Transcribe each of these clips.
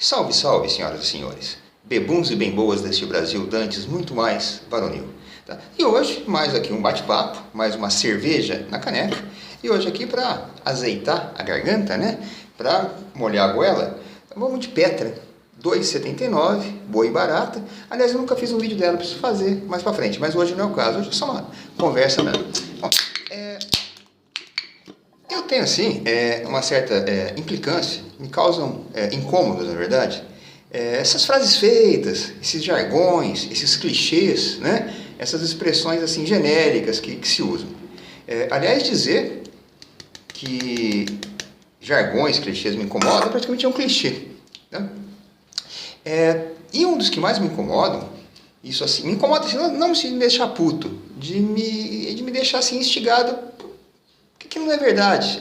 Salve, salve, senhoras e senhores, bebuns e bem boas deste Brasil dantes muito mais varonil. Tá? E hoje, mais aqui um bate-papo, mais uma cerveja na caneca, e hoje aqui para azeitar a garganta, né, para molhar a goela, vamos de Petra, R$ 2,79, boa e barata. Aliás, eu nunca fiz um vídeo dela, preciso fazer mais para frente, mas hoje não é o caso, hoje é só uma conversa mesmo. Bom, eu tenho, assim, uma certa implicância, me causam incômodos, na verdade, essas frases feitas, esses jargões, esses clichês, né? Essas expressões, assim, genéricas que se usam. Aliás, dizer que jargões, clichês me incomodam, praticamente é um clichê, né? E um dos que mais me incomodam, isso assim, me incomoda assim, não se me deixar puto, de me deixar assim instigado, que não é verdade,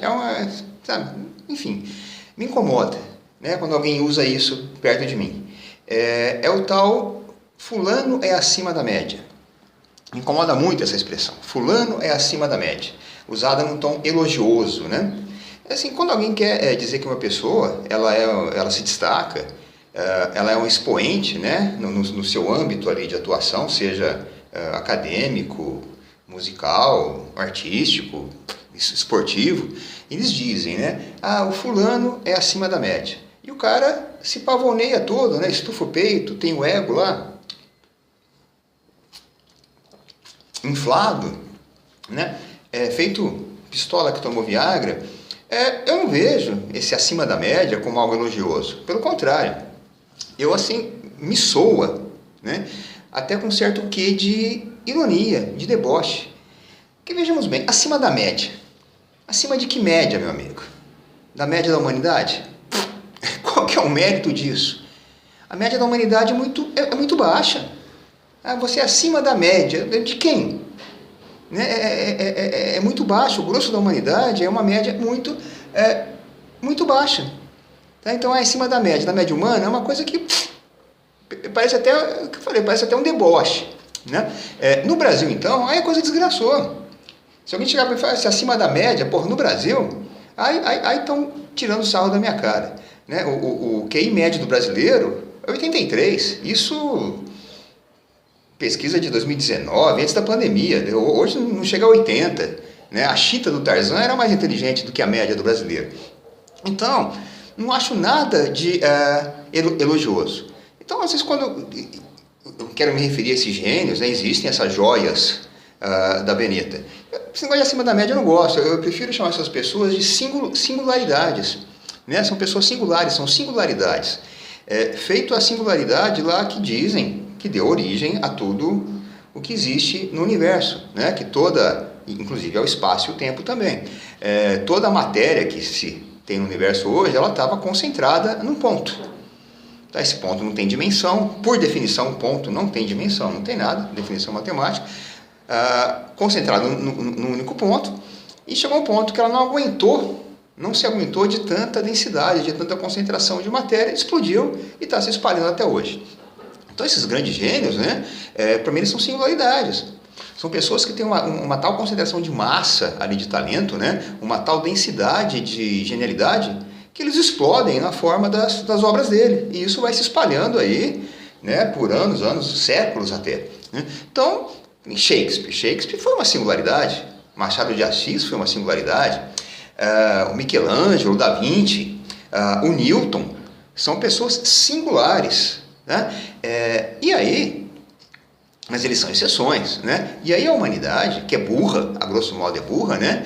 sabe, enfim, me incomoda, né, quando alguém usa isso perto de mim. É o tal, fulano é acima da média. Me incomoda muito essa expressão, fulano é acima da média, usada num tom elogioso, né? Assim, quando alguém quer dizer que uma pessoa, ela se destaca, ela é um expoente, né, no seu âmbito ali de atuação, seja acadêmico, musical, artístico, esportivo, eles dizem, né, o fulano é acima da média. E o cara se pavoneia todo, né, estufa o peito, tem o ego lá inflado, né, feito pistola que tomou Viagra. Eu não vejo esse acima da média como algo elogioso. Pelo contrário, eu assim, me soa, né, até com certo quê de ironia, de deboche. Porque vejamos bem, acima da média. Acima de que média, meu amigo? Da média da humanidade? Qual que é o mérito disso? A média da humanidade é muito baixa. Você é acima da média. De quem? Né? É muito baixo. O grosso da humanidade é uma média muito baixa. Tá? Então, acima da média humana é uma coisa que parece até, o que eu falei, parece até um deboche. Né? No Brasil, então, aí a coisa desgraçou. Se alguém chegar para mim e falar assim, acima da média, porra, no Brasil, aí estão tirando sarro da minha cara. Né? O QI médio do brasileiro é 83. Isso, pesquisa de 2019, antes da pandemia. Hoje não chega a 80. Né? A chita do Tarzan era mais inteligente do que a média do brasileiro. Então, não acho nada de elogioso. Então, às vezes, quando eu quero me referir a esses gênios, né, existem essas joias da Beneta. Esse negócio de acima da média eu não gosto, eu prefiro chamar essas pessoas de singularidades. Né? São pessoas singulares, são singularidades. Feito a singularidade lá que dizem que deu origem a tudo o que existe no universo, né? Que inclusive ao espaço e o tempo também. Toda a matéria que se tem no universo hoje, ela estava concentrada num ponto. Tá? Esse ponto não tem dimensão, por definição, um ponto não tem dimensão, não tem nada, definição matemática. Concentrado num único ponto, e chegou um ponto que ela não se aguentou de tanta densidade, de tanta concentração de matéria, explodiu e está se espalhando até hoje. Então esses grandes gênios, né, para mim eles são singularidades. São pessoas que têm uma tal concentração de massa ali de talento, né, uma tal densidade de genialidade, que eles explodem na forma das obras dele. E isso vai se espalhando aí, né, por anos, séculos até. Né? Então, Shakespeare foi uma singularidade, Machado de Assis foi uma singularidade, o Michelangelo, o Da Vinci, o Newton, são pessoas singulares. Né? E aí, mas eles são exceções. Né? E aí a humanidade, que é burra, a grosso modo é burra, né?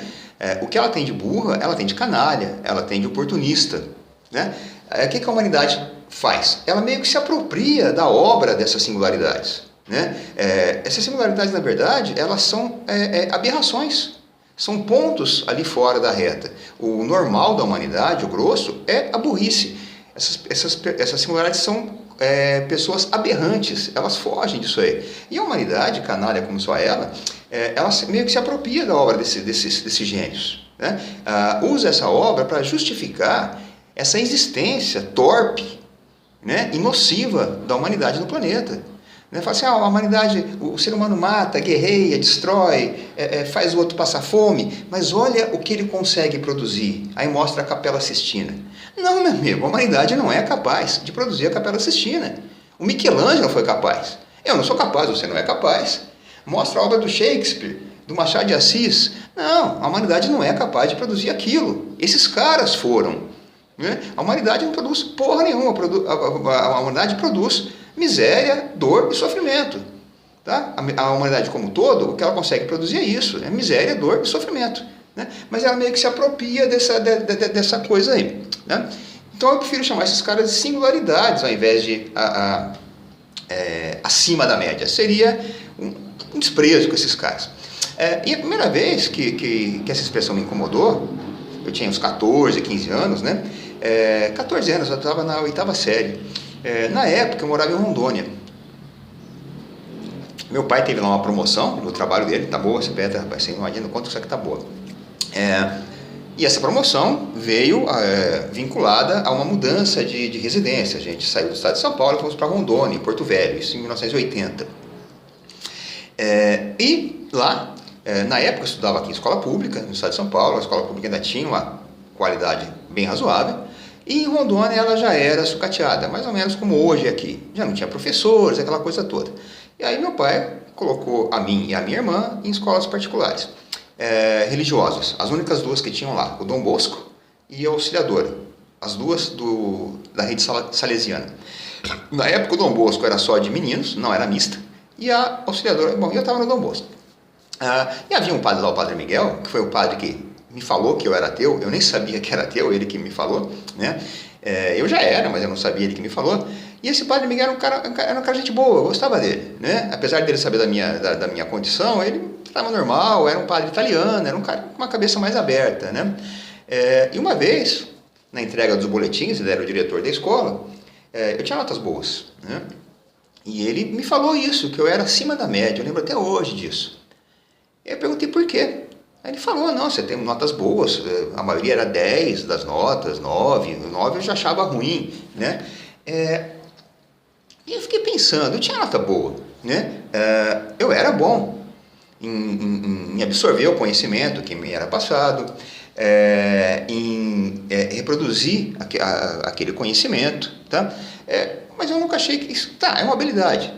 O que ela tem de burra, ela tem de canalha, ela tem de oportunista. Né? O que a humanidade faz? Ela meio que se apropria da obra dessas singularidades. Né? Essas singularidades, na verdade, elas são aberrações, são pontos ali fora da reta. O normal da humanidade, o grosso, é a burrice. Essas singularidades são pessoas aberrantes, elas fogem disso aí. E a humanidade, canalha como só ela meio que se apropria da obra desses gênios. Né? Usa essa obra para justificar essa existência torpe, né, e nociva da humanidade no planeta. Né? Fala assim, a humanidade, o ser humano mata, guerreia, destrói, faz o outro passar fome, mas olha o que ele consegue produzir. Aí mostra a Capela Sistina. Não, meu amigo, a humanidade não é capaz de produzir a Capela Sistina. O Michelangelo foi capaz. Eu não sou capaz, você não é capaz. Mostra a obra do Shakespeare, do Machado de Assis. Não, a humanidade não é capaz de produzir aquilo. Esses caras foram. Né? A humanidade não produz porra nenhuma. A humanidade produz miséria, dor e sofrimento. Tá? A humanidade como um todo, o que ela consegue produzir é isso. É miséria, dor e sofrimento. Né? Mas ela meio que se apropria dessa coisa aí. Né? Então eu prefiro chamar esses caras de singularidades ao invés de acima da média. Seria um desprezo com esses caras. E a primeira vez que essa expressão me incomodou, eu tinha uns 14, 15 anos, né? 14 anos, eu estava na 8ª série. Na época eu morava em Rondônia. Meu pai teve lá uma promoção no trabalho dele, tá boa essa pedra, rapaz, você não imagina o quanto isso aqui tá boa. E essa promoção veio vinculada a uma mudança de residência. A gente saiu do estado de São Paulo e fomos para Rondônia, em Porto Velho, isso em 1980. E lá, na época eu estudava aqui em escola pública, no estado de São Paulo, a escola pública ainda tinha uma qualidade bem razoável, e em Rondônia ela já era sucateada, mais ou menos como hoje aqui. Já não tinha professores, aquela coisa toda. E aí meu pai colocou a mim e a minha irmã em escolas particulares, religiosas, as únicas duas que tinham lá, o Dom Bosco e a Auxiliadora, as duas da rede salesiana. Na época o Dom Bosco era só de meninos, não era mista, e a Auxiliadora, bom, eu estava no Dom Bosco. E havia um padre lá, o Padre Miguel, que foi o padre que me falou que eu era ateu, eu nem sabia que era ateu, ele que me falou, né? Eu já era, mas eu não sabia, ele que me falou. E esse Padre Miguel era um cara de gente boa, eu gostava dele, né? Apesar dele saber da minha condição, ele estava normal, era um padre italiano, era um cara com uma cabeça mais aberta, né? E uma vez, na entrega dos boletins, ele era o diretor da escola, eu tinha notas boas, né? E ele me falou isso, que eu era acima da média, eu lembro até hoje disso. E eu perguntei por quê. Aí ele falou, não, você tem notas boas, a maioria era 10 das notas, 9 eu já achava ruim, né? E eu fiquei pensando, eu tinha nota boa, né? Eu era bom em absorver o conhecimento que me era passado, em reproduzir aquele conhecimento, tá? Mas eu nunca achei que isso, é uma habilidade.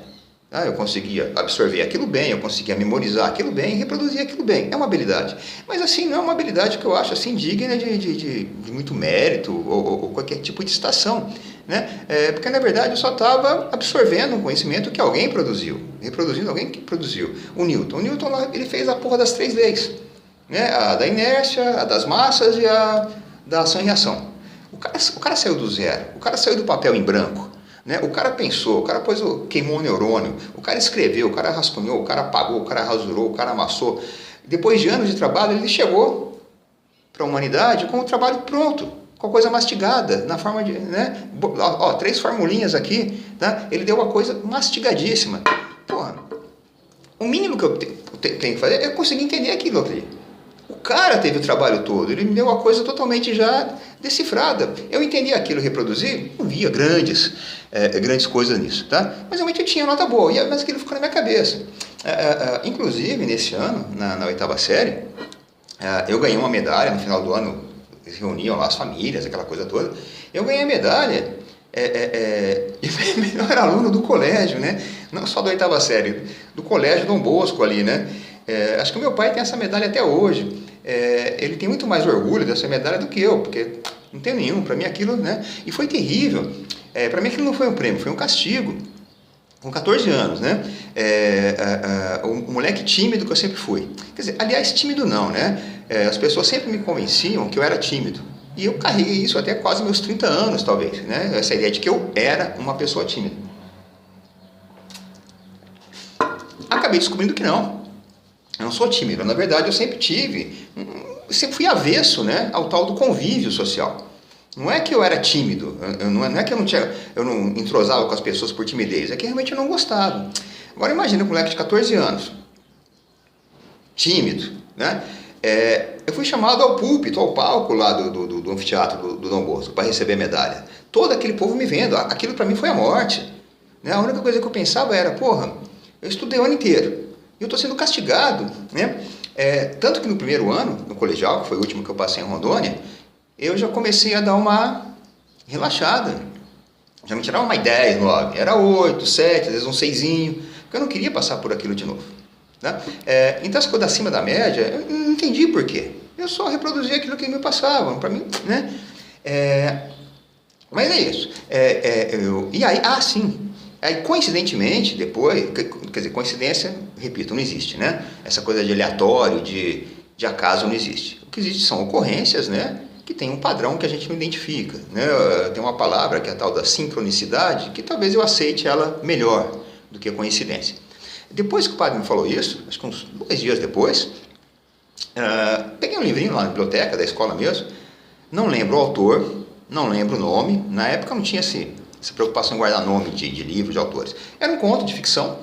Eu conseguia absorver aquilo bem, eu conseguia memorizar aquilo bem e reproduzir aquilo bem. É uma habilidade. Mas assim, não é uma habilidade que eu acho assim, digna de muito mérito ou qualquer tipo de citação. Né? Porque na verdade eu só estava absorvendo um conhecimento que alguém produziu, reproduzindo alguém que produziu. O Newton ele fez a porra das 3 leis. Né? A da inércia, a das massas e a da ação e reação. O cara saiu do zero, o cara saiu do papel em branco. Né? O cara pensou, o cara queimou o neurônio, o cara escreveu, o cara rascunhou, o cara apagou, o cara rasurou, o cara amassou. Depois de anos de trabalho, ele chegou para a humanidade com o trabalho pronto, com a coisa mastigada, na forma de... Né? 3 formulinhas aqui, tá? Ele deu uma coisa mastigadíssima. Porra, o mínimo que eu tenho que fazer é conseguir entender aquilo ali. O cara teve o trabalho todo, ele me deu uma coisa totalmente já decifrada. Eu entendi aquilo, reproduzi, não via grandes coisas nisso, tá? Mas realmente eu tinha nota boa, mas aquilo ficou na minha cabeça. Inclusive, nesse ano, na 8ª série, eu ganhei uma medalha, no final do ano, eles reuniam lá as famílias, aquela coisa toda. Eu ganhei a medalha, e melhor aluno do colégio, né? Não só da 8ª série, do colégio Dom Bosco ali, né? Acho que o meu pai tem essa medalha até hoje. Ele tem muito mais orgulho dessa medalha do que eu, porque não tenho nenhum. Para mim aquilo, né? E foi terrível. Para mim aquilo não foi um prêmio, foi um castigo. Com 14 anos, né? O moleque tímido que eu sempre fui. Quer dizer, aliás, tímido não, né? As pessoas sempre me convenciam que eu era tímido. E eu carreguei isso até quase meus 30 anos, talvez, né? Essa ideia de que eu era uma pessoa tímida. Acabei descobrindo que não. Eu não sou tímido, na verdade eu sempre fui avesso, né, ao tal do convívio social. Não é que eu era tímido, não é que eu não entrosava com as pessoas por timidez, é que realmente eu não gostava. Agora imagina um moleque de 14 anos, tímido, né? Eu fui chamado ao púlpito, ao palco lá do anfiteatro do Dom Bosco para receber medalha. Todo aquele povo me vendo, aquilo para mim foi a morte. né? A única coisa que eu pensava era, porra, eu estudei o ano inteiro e eu estou sendo castigado, né? Tanto que no primeiro ano, no colegial, que foi o último que eu passei em Rondônia, eu já comecei a dar uma relaxada. Já me tirava uma 10, 9, era 8, 7, às vezes um 6, porque eu não queria passar por aquilo de novo, né? Então essa coisa acima da média, eu não entendi por quê. Eu só reproduzia aquilo que me passavam, para mim, né? Mas é isso. E aí, sim. Aí, coincidentemente, depois, quer dizer, coincidência, repito, não existe, né? Essa coisa de aleatório, de acaso não existe. O que existe são ocorrências, né? Que tem um padrão que a gente não identifica, né? Tem uma palavra que é a tal da sincronicidade, que talvez eu aceite ela melhor do que a coincidência. Depois que o padre me falou isso, acho que uns 2 dias depois, peguei um livrinho lá na biblioteca da escola mesmo, não lembro o autor, não lembro o nome, na época não tinha essa preocupação em guardar nome de livros, de autores. Era um conto de ficção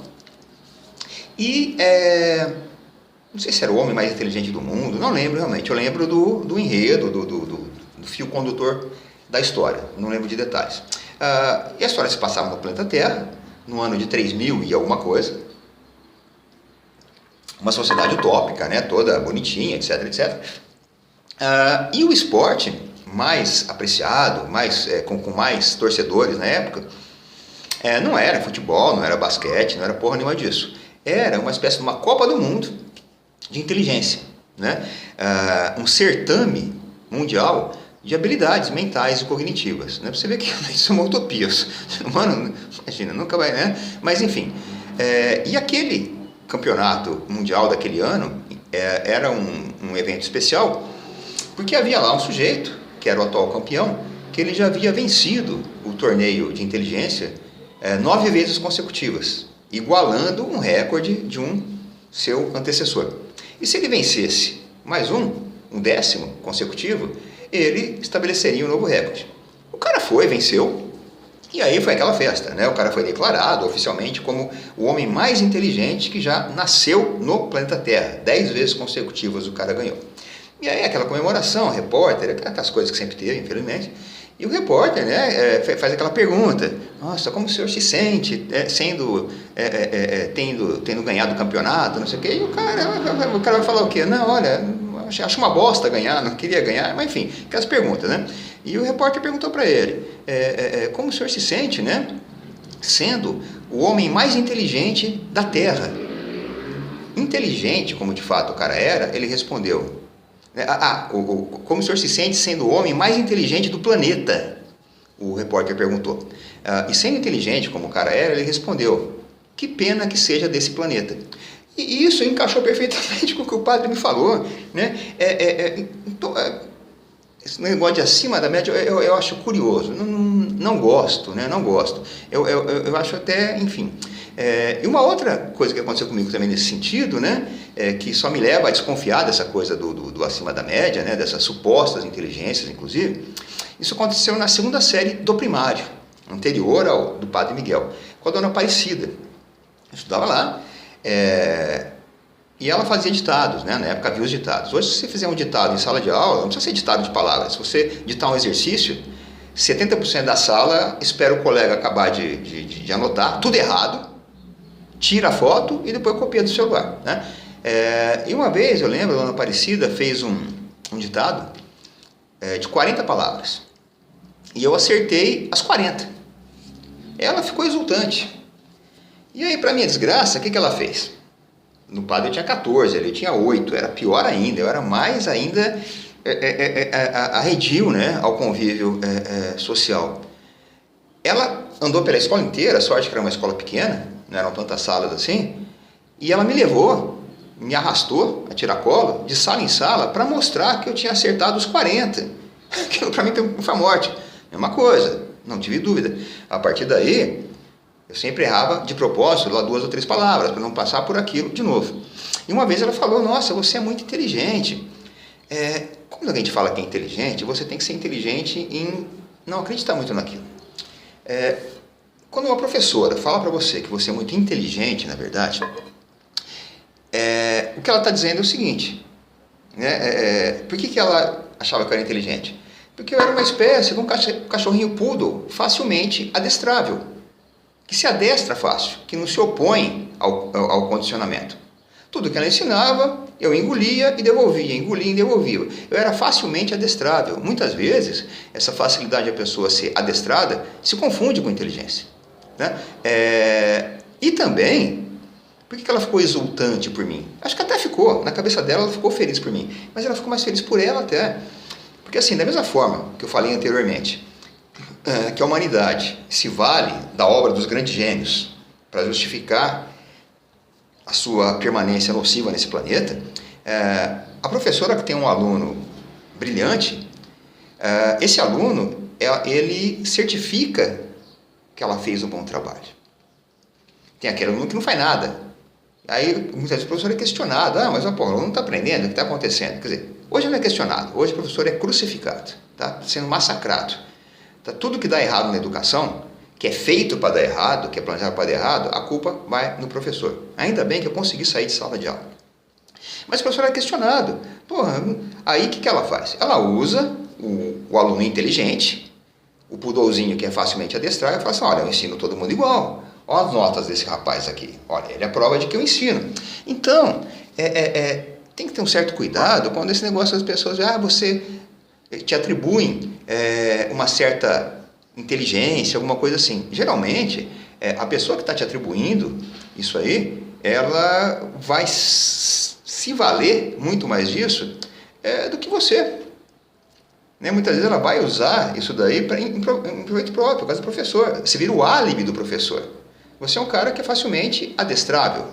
e não sei se era o homem mais inteligente do mundo, não lembro realmente. Eu lembro do enredo, do fio condutor da história, não lembro de detalhes. E a história se passava no planeta Terra, no ano de 3000 e alguma coisa. Uma sociedade utópica, né, toda bonitinha, etc, etc. E o esporte mais apreciado, com mais torcedores na época, não era futebol, não era basquete, não era porra nenhuma disso. Era uma espécie de uma Copa do Mundo de inteligência, né? Um certame mundial de habilidades mentais e cognitivas, né? Você vê que isso é uma utopia. Mano, imagina, nunca vai, né? Mas enfim, e aquele campeonato mundial daquele ano era um evento especial, porque havia lá um sujeito, que era o atual campeão, que ele já havia vencido o torneio de inteligência 9 vezes consecutivas, igualando um recorde de um seu antecessor. E se ele vencesse mais um 10º consecutivo, ele estabeleceria um novo recorde. O cara venceu, e aí foi aquela festa, né? O cara foi declarado oficialmente como o homem mais inteligente que já nasceu no planeta Terra. 10 vezes consecutivas o cara ganhou. E aí aquela comemoração, repórter, aquelas coisas que sempre teve, infelizmente. E o repórter, né, faz aquela pergunta: nossa, como o senhor se sente tendo ganhado o campeonato, não sei o quê. E o cara vai falar o quê? Não, olha, acho uma bosta ganhar, não queria ganhar, mas enfim, aquelas perguntas, né? E o repórter perguntou para ele: como o senhor se sente, né, sendo o homem mais inteligente da Terra? Inteligente, como de fato o cara era, ele respondeu: como o senhor se sente sendo o homem mais inteligente do planeta? O repórter perguntou. E sendo inteligente, como o cara era, ele respondeu: que pena que seja desse planeta. E isso encaixou perfeitamente com o que o padre me falou, né? Então, esse negócio de acima da média eu acho curioso. Não gosto, né? Não gosto. Eu acho até, enfim. E uma outra coisa que aconteceu comigo também nesse sentido, né, que só me leva a desconfiar dessa coisa do acima da média, né, dessas supostas inteligências, inclusive, isso aconteceu na 2ª série do primário, anterior ao do Padre Miguel, com a dona Aparecida. Eu estudava lá, e ela fazia ditados, né, na época havia os ditados. Hoje, se você fizer um ditado em sala de aula, não precisa ser ditado de palavras. Se você ditar um exercício, 70% da sala espera o colega acabar de anotar, tudo errado, tira a foto e depois copia do celular, né? E uma vez, eu lembro, a dona Aparecida fez um ditado de 40 palavras. E eu acertei as 40. Ela ficou exultante. E aí, para minha desgraça, o que ela fez? No padre eu tinha 14, ele tinha 8, era pior ainda, eu era mais ainda arredio, né, ao convívio social. Ela andou pela escola inteira, sorte que era uma escola pequena, não eram tantas salas assim, e ela me levou, me arrastou a tiracolo, de sala em sala, para mostrar que eu tinha acertado os 40. Aquilo para mim foi a morte. Mesma coisa, não tive dúvida. A partir daí, eu sempre errava de propósito, lá 2 ou 3 palavras, para não passar por aquilo de novo. E uma vez ela falou: nossa, você é muito inteligente. Quando alguém te fala que é inteligente, você tem que ser inteligente em não acreditar muito naquilo. Quando uma professora fala para você que você é muito inteligente, na verdade, o que ela está dizendo é o seguinte, né? Por que ela achava que eu era inteligente? Porque eu era uma espécie de um cachorrinho poodle facilmente adestrável. que se adestra fácil, que não se opõe ao condicionamento. Tudo que ela ensinava, eu engolia e devolvia, engolia e devolvia. Eu era facilmente adestrável. Muitas vezes, essa facilidade da pessoa ser adestrada se confunde com inteligência, né? E também, por que ela ficou exultante por mim? Acho que até ficou, na cabeça dela ela ficou feliz por mim, mas ela ficou mais feliz por ela até. Porque assim, da mesma forma que eu falei anteriormente, que a humanidade se vale da obra dos grandes gênios para justificar a sua permanência nociva nesse planeta, a professora que tem um aluno brilhante, esse aluno, ele certifica que ela fez um bom trabalho. Tem aquele aluno que não faz nada. Aí, muitas vezes o professor é questionado. Mas o aluno não está aprendendo, o que está acontecendo? Quer dizer, hoje não é questionado, hoje o professor é crucificado, está sendo massacrado. Tudo que dá errado na educação, que é feito para dar errado, que é planejado para dar errado, a culpa vai no professor. Ainda bem que eu consegui sair de sala de aula. Mas o professor é questionado. Aí o que ela faz? Ela usa o aluno inteligente, o pudolzinho que é facilmente adestrável, e fala assim, olha, eu ensino todo mundo igual. Olha as notas desse rapaz aqui. Olha, ele é a prova de que eu ensino. Então, tem que ter um certo cuidado quando esse negócio das pessoas, você te atribuem uma certa inteligência, alguma coisa assim. Geralmente, a pessoa que está te atribuindo isso aí, ela vai se valer muito mais disso do que você. Né? Muitas vezes ela vai usar isso daí em proveito próprio, por causa do professor. Você vira o álibi do professor. Você é um cara que é facilmente adestrável.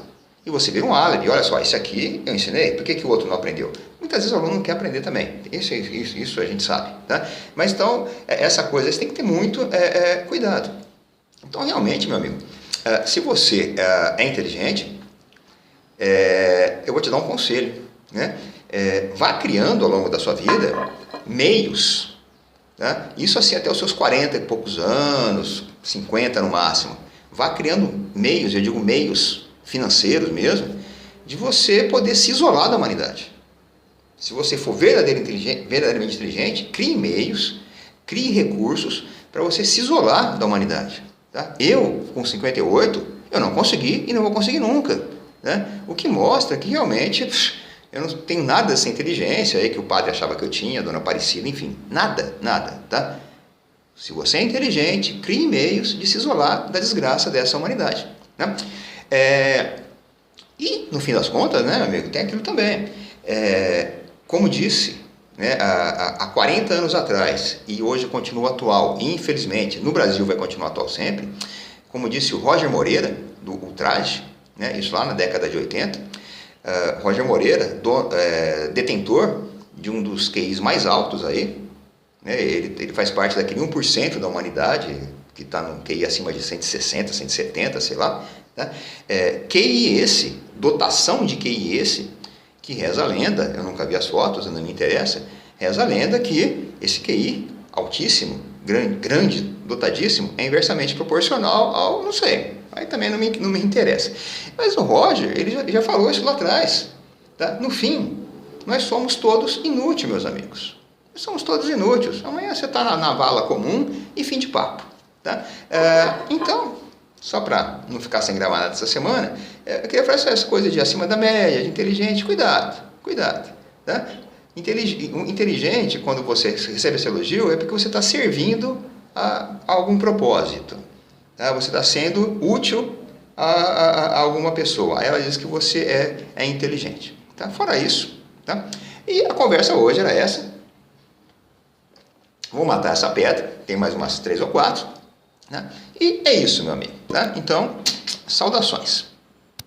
E você vira um álibi. Olha só, isso aqui eu ensinei, por que o outro não aprendeu? Muitas vezes o aluno não quer aprender também. Isso a gente sabe. Tá? Mas então, essa coisa, você tem que ter muito cuidado. Então, realmente, meu amigo, se você é inteligente, eu vou te dar um conselho. Né? Vá criando ao longo da sua vida meios. Tá? Isso assim até os seus 40 e poucos anos, 50 no máximo. Vá criando meios, eu digo meios financeiros mesmo, de você poder se isolar da humanidade. Se você for verdadeiramente inteligente, crie meios, crie recursos para você se isolar da humanidade. Tá? Eu, com 58, eu não consegui e não vou conseguir nunca. Né? O que mostra que realmente eu não tenho nada dessa inteligência aí que o padre achava que eu tinha, a dona Aparecida, enfim, nada. Tá? Se você é inteligente, crie meios de se isolar da desgraça dessa humanidade. Né? E, no fim das contas, né, amigo, tem aquilo também. Como disse, né, há 40 anos atrás, e hoje continua atual, e infelizmente, no Brasil vai continuar atual sempre, como disse o Roger Moreira, do Ultraje, né, isso lá na década de 80, Roger Moreira, detentor de um dos QIs mais altos aí, né, ele faz parte daquele 1% da humanidade, que está no QI acima de 160, 170, sei lá, né? QI esse, dotação de QI esse, que reza a lenda, eu nunca vi as fotos, não me interessa, reza a lenda que esse QI altíssimo, grande, dotadíssimo, é inversamente proporcional ao, não sei, aí também não me interessa. Mas o Roger, ele já falou isso lá atrás. Tá? No fim, nós somos todos inúteis, meus amigos. Nós somos todos inúteis. Amanhã você está na vala comum e fim de papo. Tá? Então, só para não ficar sem gravar nada essa semana, eu queria falar essa coisa de acima da média, de inteligente, cuidado. Tá? Inteligente, quando você recebe esse elogio, é porque você está servindo a algum propósito. Tá? Você está sendo útil a alguma pessoa. Aí ela diz que você é inteligente. Tá? Fora isso. Tá? E a conversa hoje era essa. Vou matar essa pedra, tem mais umas 3 ou 4. Né? E é isso, meu amigo. Tá? Então, saudações.